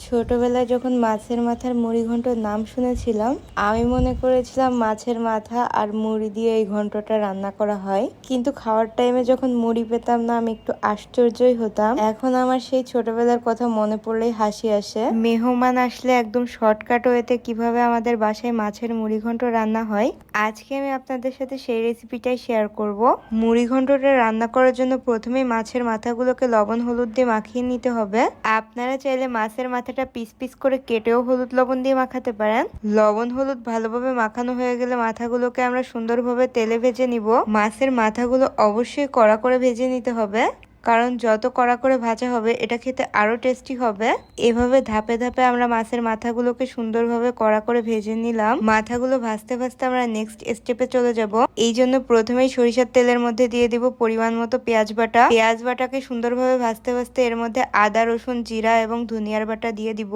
ছোটবেলায় যখন মাছের মাথার মুড়ি ঘন্টর নাম শুনেছিলাম, আমি মনে করেছিলাম মাছের মাথা আর মুড়ি দিয়ে এই ঘন্টটা রান্না করা হয়। কিন্তু খাওয়ার টাইমে যখন মুড়ি পেতাম না, আমি একটু আশ্চর্যই হতাম। এখন আমার সেই ছোটবেলার কথা মনে পড়লেই হাসি আসে। মেহমান আসলে একদম শর্টকাট ওয়েতে কিভাবে আমাদের বাসায় মাছের মুড়ি ঘন্ট রান্না হয়, আজকে আমি আপনাদের সাথে সেই রেসিপিটাই শেয়ার করব। মুড়ি ঘন্টটা রান্না করার জন্য প্রথমেই মাছের মাথাগুলোকে লবণ হলুদ দিয়ে মাখিয়ে নিতে হবে। আপনারা চাইলে মাছের মাথাটা পিস পিস করে কেটেও হলুদ লবণ দিয়ে মাখাতে পারেন। লবণ হলুদ ভালোভাবে মাখানো হয়ে গেলে মাথাগুলোকে আমরা সুন্দরভাবে তেলে ভেজে নিব। মাছের মাথাগুলো অবশ্যই কড়া করে ভেজে নিতে হবে, কারণ যত কড়া করে ভাজা হবে এটা খেতে আরো টেস্টি হবে। এভাবে ধাপে ধাপে আমরা মাছের মাথাগুলোকে সুন্দরভাবে কড়া করে ভেজে নিলাম। মাথাগুলো ভাজতে ভাজতে আমরা নেক্সট স্টেপে চলে যাব। এই জন্য প্রথমেই সরিষার তেলের মধ্যে দিয়ে দিব পরিমাণ মতো পেঁয়াজ বাটা। পেঁয়াজ বাটাকে সুন্দরভাবে ভাজতে ভাজতে এর মধ্যে আদা রসুন জিরা এবং ধনিয়ার বাটা দিয়ে দিব।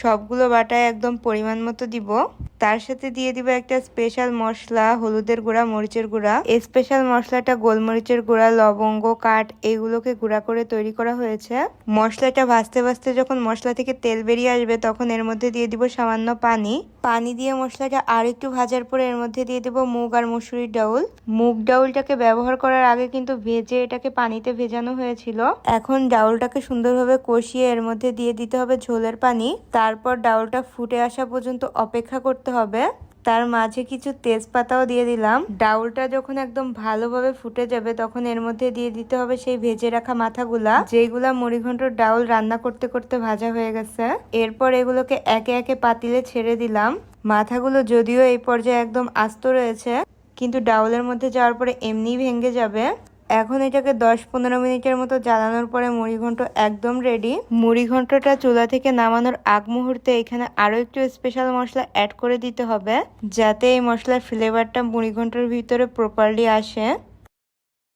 সবগুলো বাটায় একদম পরিমাণ মতো দিব। তার সাথে দিয়ে দিব একটা স্পেশাল মশলা, হলুদের গুঁড়া, মরিচের গুঁড়া। এই স্পেশাল মশলাটা গোলমরিচের গুঁড়া, লবঙ্গ, কাঠ এগুলোকে গুঁড়া করে তৈরি করা হয়েছে। মশলাটা ভাজতে ভাজতে যখন মশলা থেকে তেল বেরিয়ে আসবে, তখন এর মধ্যে দিয়ে দিব সামান্য পানি। পানি দিয়ে মশলাটা আর একটু ভাজার পরে এর মধ্যে দিয়ে দিব মুগ আর মসুরির ডাউল। মুগ ডাউলটাকে ব্যবহার করার আগে কিন্তু ভেজে এটাকে পানিতে ভেজানো হয়েছিল। এখন ডাউলটাকে সুন্দরভাবে কষিয়ে এর মধ্যে দিয়ে দিতে হবে ঝোলের পানি। তারপর ডাউলটা ফুটে আসা পর্যন্ত অপেক্ষা করতে হবে। তার মাঝে কিছু তেজপাতাও দিয়ে দিলাম। ডাউলটা যখন একদম ভালোভাবে ফুটে যাবে, তখন এর মধ্যে দিয়ে দিতে হবে সেই ভেজে রাখা মাথাগুলা, যেগুলা মুড়িঘন্টর ডাউল রান্না করতে করতে ভাজা হয়ে গেছে। এরপর এগুলোকে একে একে পাতিলে ছেড়ে দিলাম। মাথাগুলো যদিও এই পর্যায়ে একদম আস্ত রয়েছে, কিন্তু ডাউলের মধ্যে যাওয়ার পরে এমনিই ভেঙে যাবে। এখন এটাকে 10-15 মিনিটের মতো জ্বালানোর পরে মুড়িঘন্ট একদম রেডি। মুড়িঘন্টটা চুলা থেকে নামানোর আগ মুহূর্তে এখানে আরো একটু স্পেশাল মশলা অ্যাড করে দিতে হবে, যাতে এই মশলার ফ্লেভারটা মুড়িঘন্টের ভিতরে প্রপারলি আসে।